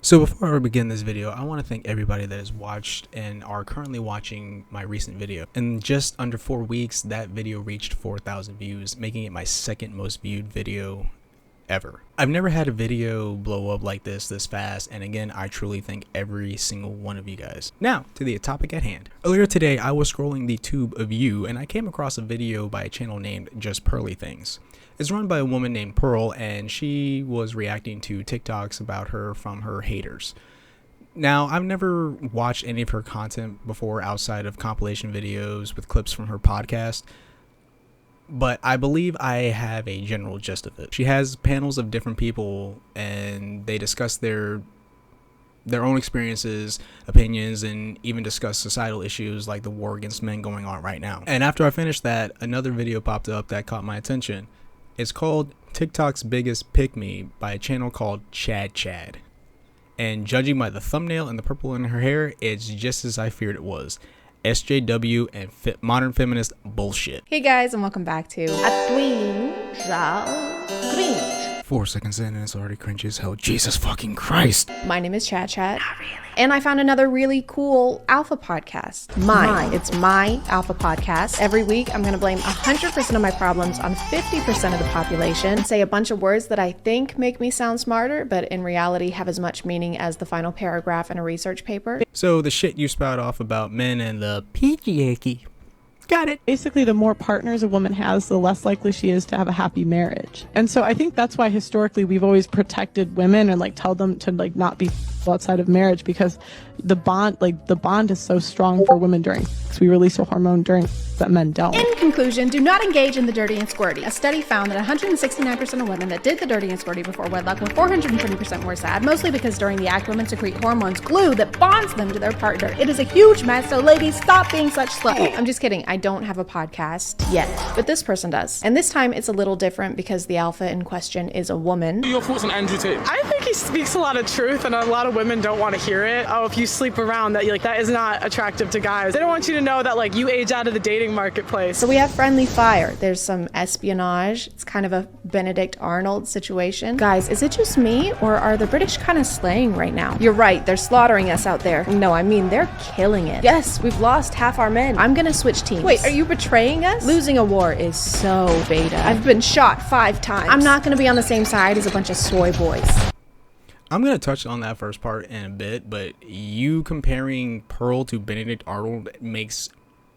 So before I begin this video, I want to thank everybody that has watched and are currently watching my recent video. In just under 4 weeks, that video reached 4,000 views, making it my second most viewed video ever. I've never had a video blow up like this fast, and again, I truly thank every single one of you guys. Now, to the topic at hand. Earlier today, I was scrolling the tube of you, and I came across a video by a channel named Just Pearly Things. It's run by a woman named Pearl, and she was reacting to TikToks about her from her haters. Now, I've never watched any of her content before outside of compilation videos with clips from her podcast, but I believe I have a general gist of it. She has panels of different people, and they discuss their own experiences, opinions, and even discuss societal issues like the war against men going on right now. And after I finished that, another video popped up that caught my attention. It's called TikTok's Biggest Pick Me by a channel called Chad. And judging by the thumbnail and the purple in her hair, it's just as I feared it was. SJW and modern feminist bullshit. Hey guys, and welcome back to Cringe. 4 seconds in and it's already cringe as hell. Jesus fucking Christ. My name is Chat. Not really. And I found another really cool alpha podcast. It's my alpha podcast. Every week, I'm going to blame 100% of my problems on 50% of the population, say a bunch of words that I think make me sound smarter, but in reality have as much meaning as the final paragraph in a research paper. So the shit you spout off about men and the patriarchy. Got it. Basically, the more partners a woman has, the less likely she is to have a happy marriage. And so I think that's why historically we've always protected women and tell them to not be outside of marriage, because the bond is so strong for women during sex. We release a hormone during that men don't. In conclusion, do not engage in the dirty and squirty. A study found that 169% of women that did the dirty and squirty before wedlock were 420% more sad, mostly because during the act, women secrete hormones, glue that bonds them to their partner. It is a huge mess, so ladies, stop being such sluts. I'm just kidding. I don't have a podcast yet, but this person does. And this time it's a little different because the alpha in question is a woman. Your thoughts on Andrew Tate? I think he speaks a lot of truth, and a lot of women don't want to hear it. Oh, if you sleep around, that is not attractive to guys. They don't want you to know that you age out of the dating marketplace. So we have friendly fire. There's some espionage. It's kind of a Benedict Arnold situation. Guys, is it just me, or are the British kind of slaying right now? You're right, they're slaughtering us out there. No, I mean, they're killing it. Yes, we've lost half our men. I'm gonna switch teams. Wait, are you betraying us? Losing a war is so beta. I've been shot 5 times. I'm not gonna be on the same side as a bunch of soy boys. I'm going to touch on that first part in a bit, but you comparing Pearl to Benedict Arnold makes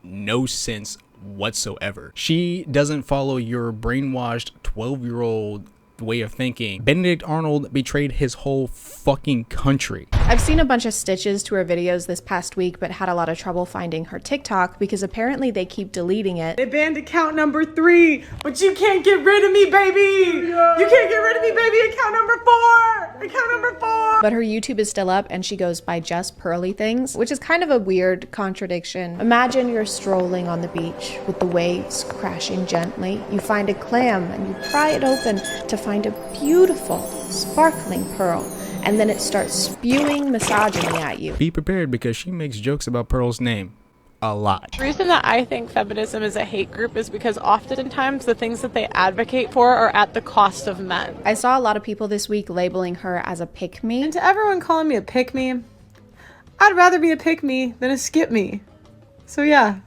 no sense whatsoever. She doesn't follow your brainwashed 12-year-old way of thinking. Benedict Arnold betrayed his whole fucking country. I've seen a bunch of stitches to her videos this past week, but had a lot of trouble finding her TikTok because apparently they keep deleting it. They banned account number 3, but you can't get rid of me, baby! Yeah. You can't get rid of me, baby! Account number 4! Account number 4! But her YouTube is still up, and she goes by Just Pearly Things, which is kind of a weird contradiction. Imagine you're strolling on the beach with the waves crashing gently. You find a clam and you pry it open to find a beautiful, sparkling pearl, and then it starts spewing misogyny at you. Be prepared, because she makes jokes about Pearl's name a lot. The reason that I think feminism is a hate group is because oftentimes the things that they advocate for are at the cost of men. I saw a lot of people this week labeling her as a pick-me. And to everyone calling me a pick-me, I'd rather be a pick-me than a skip-me. So yeah.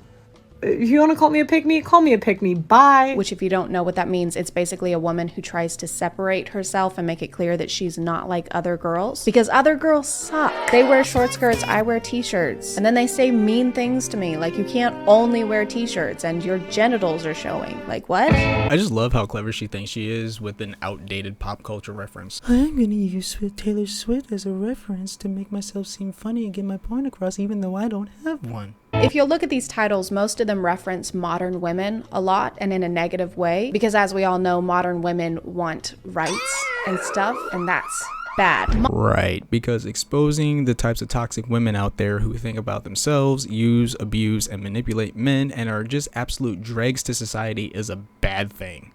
If you want to call me a pick-me, call me a pick-me. Bye. Which, if you don't know what that means, it's basically a woman who tries to separate herself and make it clear that she's not like other girls. Because other girls suck. They wear short skirts, I wear t-shirts. And then they say mean things to me, like you can't only wear t-shirts and your genitals are showing. Like, what? I just love how clever she thinks she is with an outdated pop culture reference. I'm gonna use Taylor Swift as a reference to make myself seem funny and get my point across, even though I don't have one. If you'll look at these titles, most of them reference modern women a lot, and in a negative way, because as we all know, modern women want rights and stuff, and that's bad. Right, because exposing the types of toxic women out there who think about themselves, use, abuse, and manipulate men, and are just absolute dregs to society is a bad thing.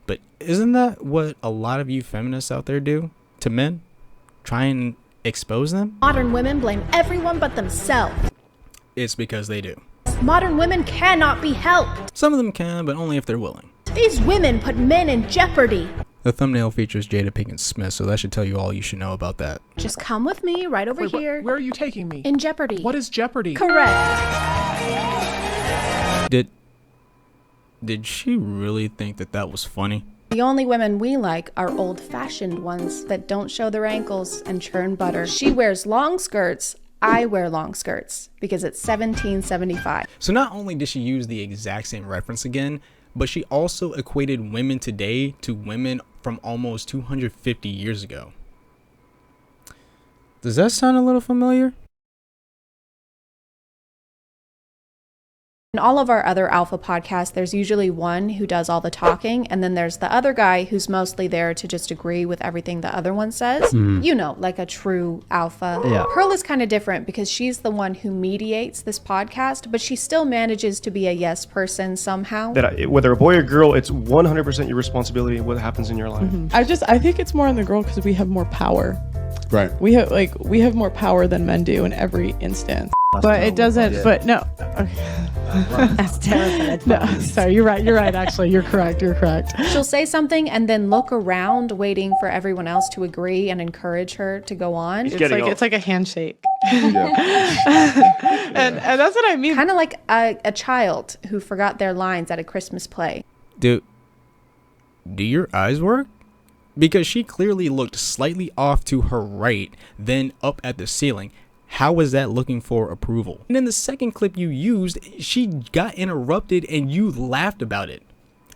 But isn't that what a lot of you feminists out there do to men? Try and expose them? Modern women blame everyone but themselves. It's because they do. Modern women cannot be helped. Some of them can, but only if they're willing. These women put men in jeopardy. The thumbnail features Jada Pinkett Smith, so that should tell you all you should know about that. Just come with me right over here. Where are you taking me? In Jeopardy. What is Jeopardy? Correct. Did she really think that that was funny? The only women we like are old-fashioned ones that don't show their ankles and churn butter. She wears long skirts. I wear long skirts because it's 1775. So not only did she use the exact same reference again, but she also equated women today to women from almost 250 years ago. Does that sound a little familiar? In all of our other alpha podcasts, there's usually one who does all the talking, and then there's the other guy who's mostly there to just agree with everything the other one says. You know, like a true alpha. Yeah. Pearl is kind of different because she's the one who mediates this podcast, but she still manages to be a yes person somehow. Whether a boy or girl, it's 100% your responsibility what happens in your life. I think it's more on the girl because we have more power. Right. We have more power than men do in every instance. But it doesn't. But no. Okay. That's terrible. No, sorry. You're right. Actually, you're correct. She'll say something and then look around, waiting for everyone else to agree and encourage her to go on. It's like a handshake. And that's what I mean. Kind of like a child who forgot their lines at a Christmas play. Do your eyes work? Because she clearly looked slightly off to her right, then up at the ceiling. How was that looking for approval? And in the second clip you used, she got interrupted and you laughed about it.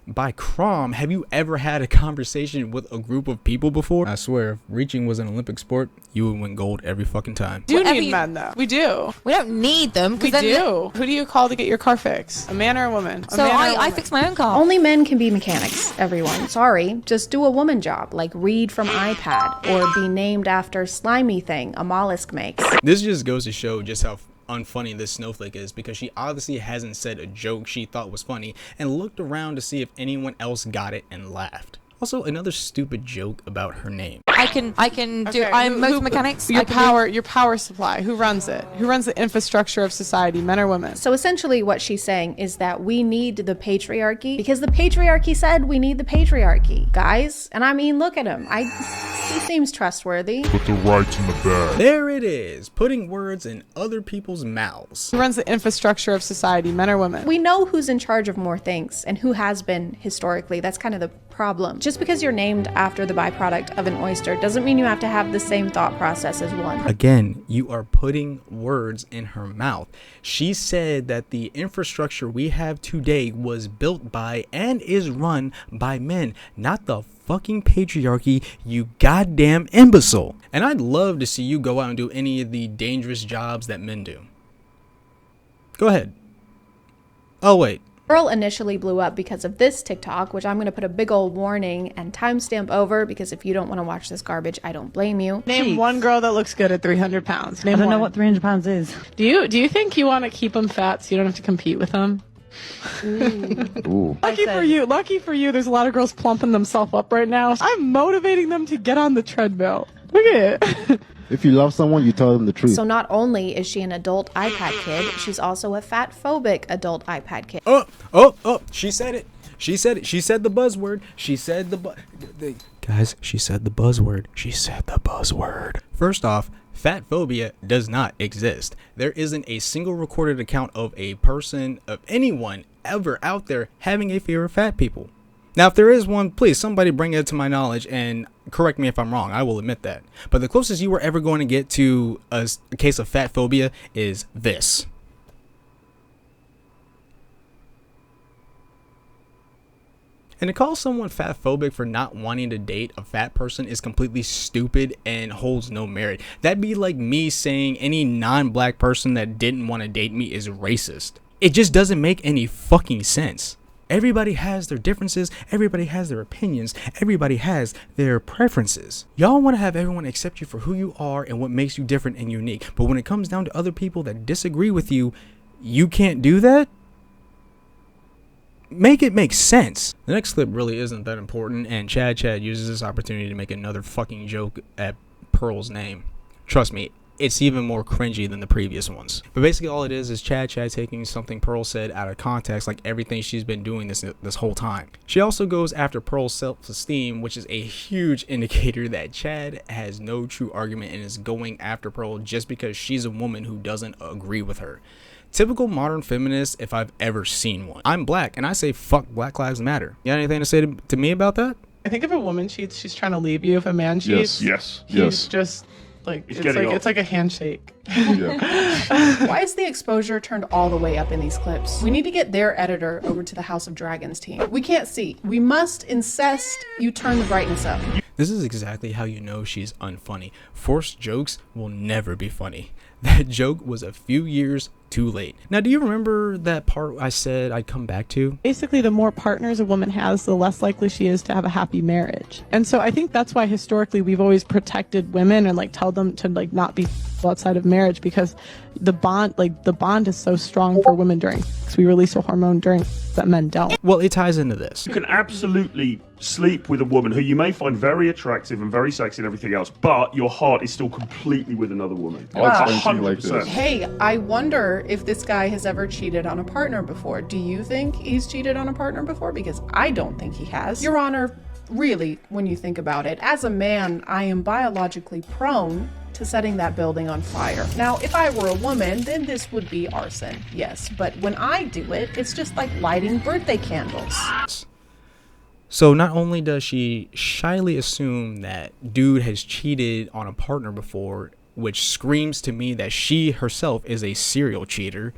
By Crom, have you ever had a conversation with a group of people before? I swear, if reaching was an Olympic sport, you would win gold every fucking time. We do need men, though. We do. We don't need them. We do. Who do you call to get your car fixed? A man or a woman? I fix my own car. Only men can be mechanics, everyone. Sorry. Just do a woman job, like read from iPad, or be named after slimy thing a mollusk makes. This just goes to show just how unfunny this snowflake is, because she obviously hasn't said a joke she thought was funny and looked around to see if anyone else got it and laughed. Also, another stupid joke about her name. I can do. I'm motor mechanics. Your power supply. Who runs it? Who runs the infrastructure of society? Men or women? So essentially, what she's saying is that we need the patriarchy because the patriarchy said we need the patriarchy, guys. And I mean, look at him. He seems trustworthy. Put the rights in the bag. There it is, putting words in other people's mouths. Who runs the infrastructure of society? Men or women? We know who's in charge of more things and who has been historically. That's kind of the problem. Just because you're named after the byproduct of an oyster doesn't mean you have to have the same thought process as one. Again, you are putting words in her mouth. She said that the infrastructure we have today was built by and is run by men, not the fucking patriarchy, you goddamn imbecile. And I'd love to see you go out and do any of the dangerous jobs that men do. Go ahead. Oh, wait. Pearl initially blew up because of this TikTok, which I'm going to put a big old warning and timestamp over, because if you don't want to watch this garbage, I don't blame you. Name one girl that looks good at 300 pounds. Name I don't one. know what 300 pounds is. Do you think you want to keep them fat so you don't have to compete with them? Ooh. Lucky for you, there's a lot of girls plumping themselves up right now. I'm motivating them to get on the treadmill. Look at it. If you love someone, you tell them the truth. So not only is she an adult iPad kid, she's also a fat-phobic adult iPad kid. Oh, she said it. She said it. She said the buzzword. She said Guys, she said the buzzword. She said the buzzword. First off, fat phobia does not exist. There isn't a single recorded account of a person, of anyone ever out there having a fear of fat people. Now, if there is one, please, somebody bring it to my knowledge and correct me if I'm wrong. I will admit that. But the closest you were ever going to get to a case of fat phobia is this. And to call someone fat phobic for not wanting to date a fat person is completely stupid and holds no merit. That'd be like me saying any non-black person that didn't want to date me is racist. It just doesn't make any fucking sense. Everybody has their differences, everybody has their opinions, everybody has their preferences. Y'all want to have everyone accept you for who you are and what makes you different and unique. But when it comes down to other people that disagree with you, you can't do that? Make it make sense. The next clip really isn't that important, and Chad uses this opportunity to make another fucking joke at Pearl's name. Trust me, it's even more cringy than the previous ones. But basically all it is Chad taking something Pearl said out of context, like everything she's been doing this whole time. She also goes after Pearl's self-esteem, which is a huge indicator that Chad has no true argument and is going after Pearl just because she's a woman who doesn't agree with her. Typical modern feminist if I've ever seen one. I'm black and I say fuck Black Lives Matter. You got anything to say to me about that? I think if a woman cheats, she's trying to leave you. If a man cheats, Yes. he's just like it's like a handshake. Yeah. Why is the exposure turned all the way up in these clips? We need to get their editor over to the House of Dragons team. We can't see. We must insist you turn the brightness up. This is exactly how you know she's unfunny. Forced jokes will never be funny. That joke was a few years too late. Now, do you remember that part I said I'd come back to? Basically, the more partners a woman has, the less likely she is to have a happy marriage. And so I think that's why historically we've always protected women and like tell them to like not be outside of marriage, because the bond is so strong for women during sex. We release a hormone during that men don't. Well, it ties into this. You can absolutely sleep with a woman who you may find very attractive and very sexy and everything else, but your heart is still completely with another woman. I'll explain to you like 100%. this. Hey, I wonder if this guy has ever cheated on a partner before. Do you think he's cheated on a partner before? Because I don't think he has. Your Honor, really, when you think about it, as a man, I am biologically prone to setting that building on fire. Now, if I were a woman, then this would be arson, yes. But when I do it, it's just like lighting birthday candles. So not only does she shyly assume that dude has cheated on a partner before, which screams to me that she herself is a serial cheater,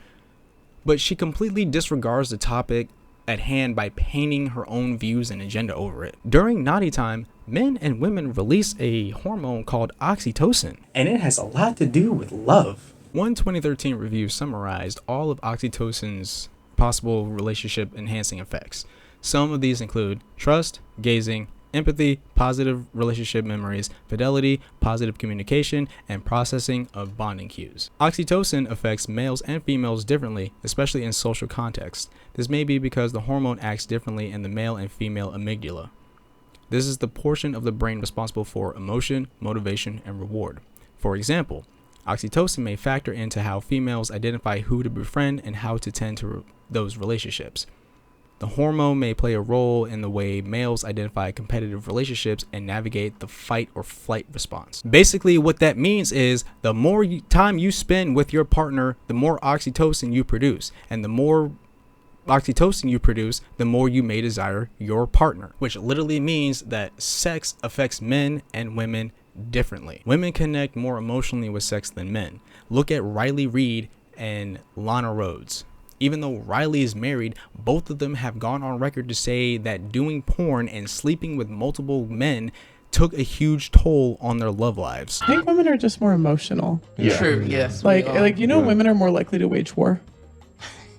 but she completely disregards the topic at hand by painting her own views and agenda over it. During naughty time, men and women release a hormone called oxytocin, and it has a lot to do with love. One 2013 review summarized all of oxytocin's possible relationship enhancing effects. Some of these include trust, gazing, empathy, positive relationship memories, fidelity, positive communication, and processing of bonding cues. Oxytocin affects males and females differently, especially in social contexts. This may be because the hormone acts differently in the male and female amygdala. This is the portion of the brain responsible for emotion, motivation, and reward. For example, oxytocin may factor into how females identify who to befriend and how to tend to those relationships. The hormone may play a role in the way males identify competitive relationships and navigate the fight or flight response. Basically, what that means is the more time you spend with your partner, the more oxytocin you produce. And the more oxytocin you produce, the more you may desire your partner, which literally means that sex affects men and women differently. Women connect more emotionally with sex than men. Look at Riley Reid and Lana Rhoades. Even though Riley is married, both of them have gone on record to say that doing porn and sleeping with multiple men took a huge toll on their love lives. I think women are just more emotional. Yeah. True, yes. Like women are more likely to wage war.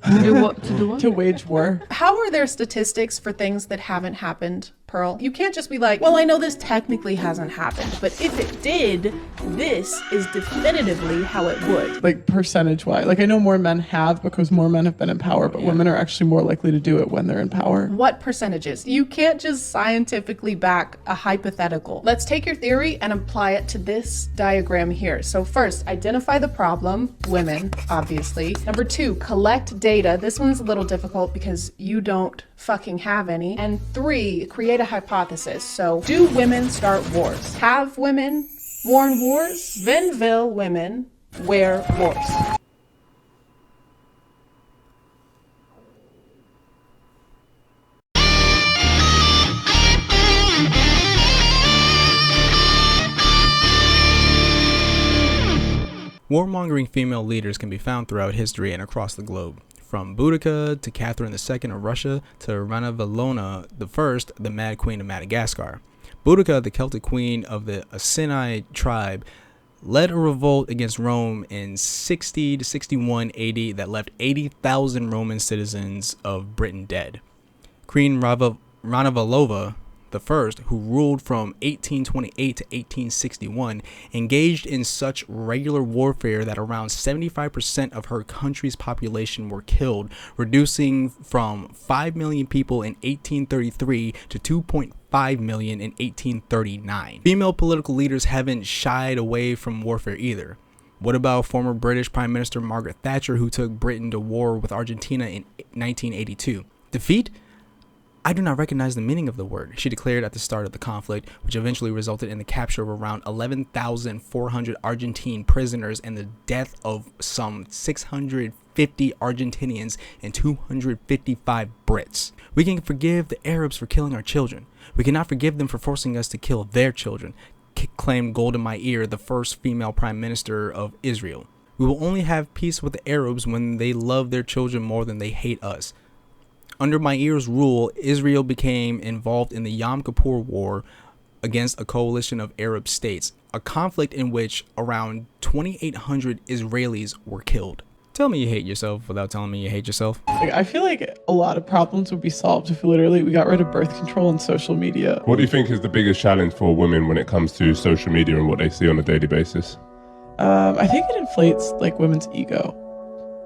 To do what? To wage war. How are there statistics for things that haven't happened, Pearl? You can't just be like, well, I know this technically hasn't happened, but if it did, this is definitively how it would. Like percentage wise. Like I know more men have because more men have been in power, but women are actually more likely to do it when they're in power. What percentages? You can't just scientifically back a hypothetical. Let's take your theory and apply it to this diagram here. So first, identify the problem, women, obviously. Number 2, collect data. This one's a little difficult because you don't fucking have any. And 3, create a hypothesis. So do women start wars? Have women worn wars? Then will women wear wars? Warmongering female leaders can be found throughout history and across the globe. From Boudica to Catherine II of Russia to Ranavalona I, the Mad Queen of Madagascar. Boudica, the Celtic queen of the Iceni tribe, led a revolt against Rome in 60 to 61 AD that left 80,000 Roman citizens of Britain dead. Queen Ranavalova I, who ruled from 1828 to 1861, engaged in such regular warfare that around 75% of her country's population were killed, reducing from 5 million people in 1833 to 2.5 million in 1839. Female political leaders haven't shied away from warfare either. What about former British Prime Minister Margaret Thatcher, who took Britain to war with Argentina in 1982? Defeat? I do not recognize the meaning of the word, she declared at the start of the conflict, which eventually resulted in the capture of around 11,400 Argentine prisoners and the death of some 650 Argentinians and 255 Brits. We can forgive the Arabs for killing our children. We cannot forgive them for forcing us to kill their children, claimed Golda Meir, the first female prime minister of Israel. We will only have peace with the Arabs when they love their children more than they hate us. Under Meir's rule, Israel became involved in the Yom Kippur War against a coalition of Arab states, a conflict in which around 2,800 Israelis were killed. Tell me you hate yourself without telling me you hate yourself. Like, I feel like a lot of problems would be solved if literally we got rid of birth control and social media. What do you think is the biggest challenge for women when it comes to social media and what they see on a daily basis? I think it inflates like women's ego.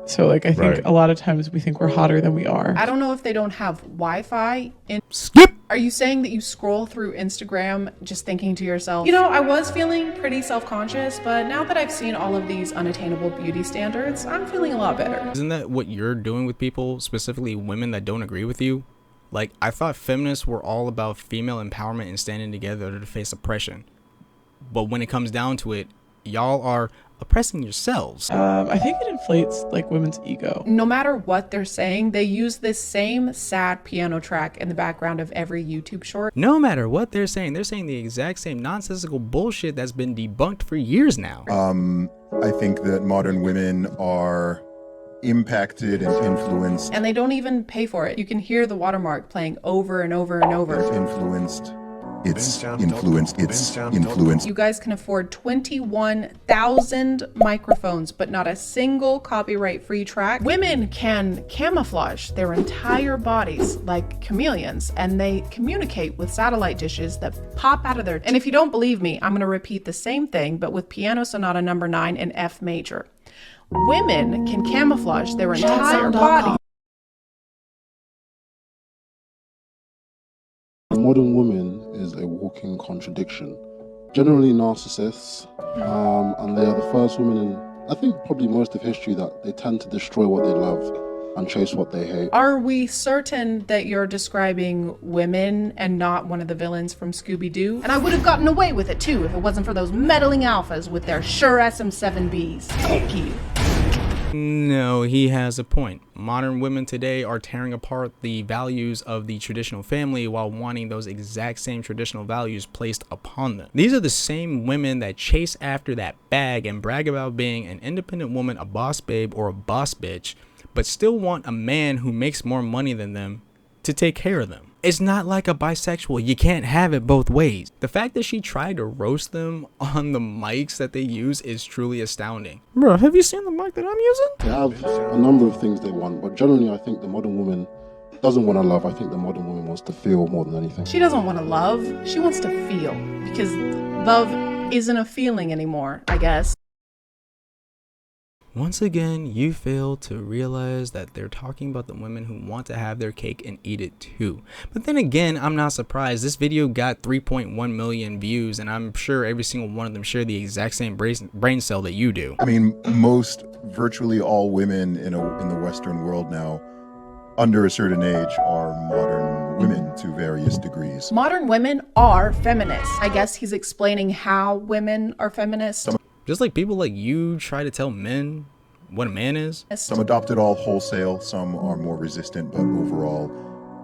So like I think a lot of times we think we're hotter than we are. I don't know if they don't have Wi-Fi in. Skip! Are you saying that you scroll through Instagram just thinking to yourself, you know, I was feeling pretty self-conscious, but now that I've seen all of these unattainable beauty standards, I'm feeling a lot better. Isn't that what you're doing with people, specifically women that don't agree with you? Like, I thought feminists were all about female empowerment and standing together to face oppression. But when it comes down to it, y'all are oppressing yourselves. I think it inflates like women's ego. No matter what they're saying, they use this same sad piano track in the background of every YouTube short. No matter what they're saying the exact same nonsensical bullshit that's been debunked for years now. I think that modern women are impacted and influenced. And they don't even pay for it. You can hear the watermark playing over and over and over. It's influenced. You guys can afford 21,000 microphones, but not a single copyright-free track. Women can camouflage their entire bodies like chameleons, and they communicate with satellite dishes that pop out of their... And if you don't believe me, I'm gonna repeat the same thing, but with Piano Sonata number 9 in F major. Women can camouflage their entire body. A modern woman is a walking contradiction. Generally narcissists, and they are the first women in, I think, probably most of history that they tend to destroy what they love and chase what they hate. Are we certain that you're describing women and not one of the villains from Scooby-Doo? And I would have gotten away with it too if it wasn't for those meddling alphas with their Shure SM7Bs. Thank you. No, he has a point. Modern women today are tearing apart the values of the traditional family while wanting those exact same traditional values placed upon them. These are the same women that chase after that bag and brag about being an independent woman, a boss babe, or a boss bitch, but still want a man who makes more money than them to take care of them. It's not like a bisexual. You can't have it both ways. The fact that she tried to roast them on the mics that they use is truly astounding. Bro, have you seen the mic that I'm using? They have a number of things they want, but generally I think the modern woman doesn't want to love. I think the modern woman wants to feel more than anything. She doesn't want to love. She wants to feel, because love isn't a feeling anymore, I guess. Once again, you fail to realize that they're talking about the women who want to have their cake and eat it too. But then again, I'm not surprised. This video got 3.1 million views, and I'm sure every single one of them share the exact same brain cell that you do. I mean, virtually all women in the Western world now, under a certain age, are modern women to various degrees. Modern women are feminists. I guess he's explaining how women are feminists. Just like people like you try to tell men what a man is. Some adopt it all wholesale, some are more resistant, but overall,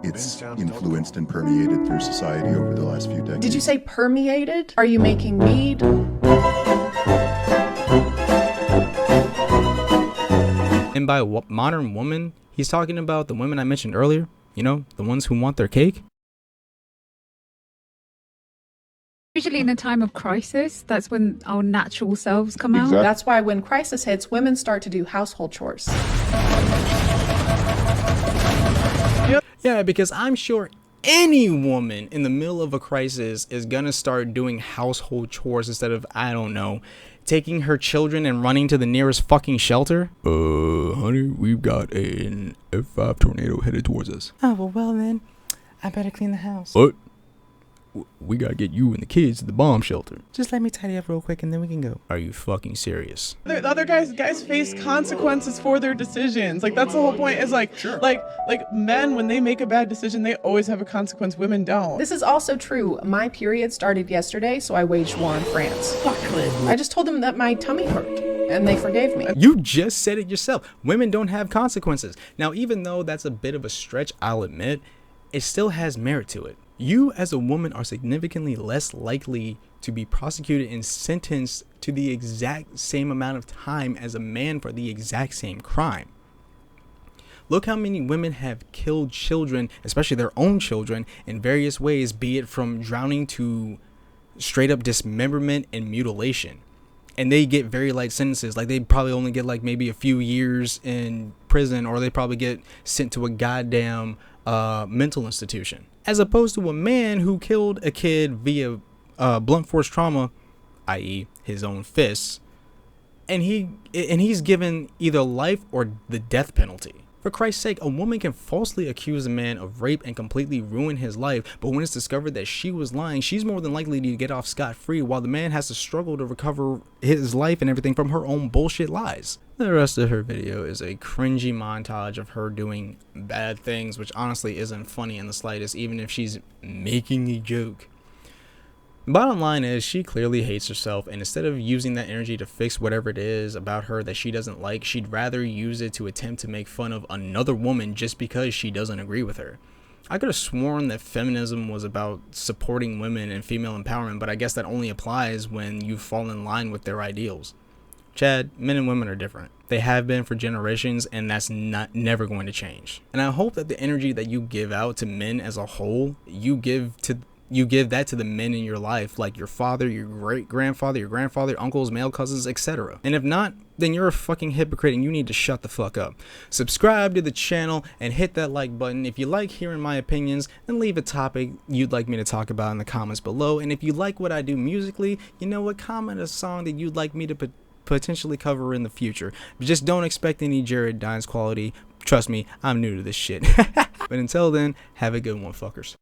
it's influenced and permeated through society over the last few decades. Did you say permeated? Are you making mead? And by modern woman, he's talking about the women I mentioned earlier, you know, the ones who want their cake. Usually in a time of crisis, that's when our natural selves come out. That's why when crisis hits, women start to do household chores. Yeah, because I'm sure any woman in the middle of a crisis is gonna start doing household chores instead of, I don't know, taking her children and running to the nearest fucking shelter. Honey, we've got an F5 tornado headed towards us. Oh, well then, I better clean the house. What? we gotta get you and the kids to the bomb shelter. Just let me tidy up real quick and then we can go. Are you fucking serious? The other guys face consequences for their decisions. Like, that's the whole point, is like, like men, when they make a bad decision, they always have a consequence. Women don't. This is also true. My period started yesterday, so I waged war in France. I just told them that my tummy hurt, and they forgave me. You just said it yourself. Women don't have consequences. Now, even though that's a bit of a stretch, I'll admit, it still has merit to it. You as a woman are significantly less likely to be prosecuted and sentenced to the exact same amount of time as a man for the exact same crime. Look how many women have killed children, especially their own children, in various ways, be it from drowning to straight up dismemberment and mutilation. And they get very light sentences. Like, they probably only get like maybe a few years in prison, or they probably get sent to a goddamn mental institution. As opposed to a man who killed a kid via blunt force trauma, i.e. his own fists, and he's given either life or the death penalty. For Christ's sake, a woman can falsely accuse a man of rape and completely ruin his life, but when it's discovered that she was lying, she's more than likely to get off scot-free, while the man has to struggle to recover his life and everything from her own bullshit lies. The rest of her video is a cringy montage of her doing bad things, which honestly isn't funny in the slightest, even if she's making a joke. The bottom line is, she clearly hates herself, and instead of using that energy to fix whatever it is about her that she doesn't like, she'd rather use it to attempt to make fun of another woman just because she doesn't agree with her. I could have sworn that feminism was about supporting women and female empowerment, but I guess that only applies when you fall in line with their ideals. Chad, men and women are different. They have been for generations, and that's never going to change. And I hope that the energy that you give out to men as a whole, you give that to the men in your life, like your father, your great-grandfather, your grandfather, uncles, male cousins, etc. And if not, then you're a fucking hypocrite and you need to shut the fuck up. Subscribe to the channel and hit that like button. If you like hearing my opinions, then leave a topic you'd like me to talk about in the comments below. And if you like what I do musically, you know what, comment a song that you'd like me to potentially cover in the future. But just don't expect any Jared Dines quality. Trust me, I'm new to this shit. But until then, have a good one, fuckers.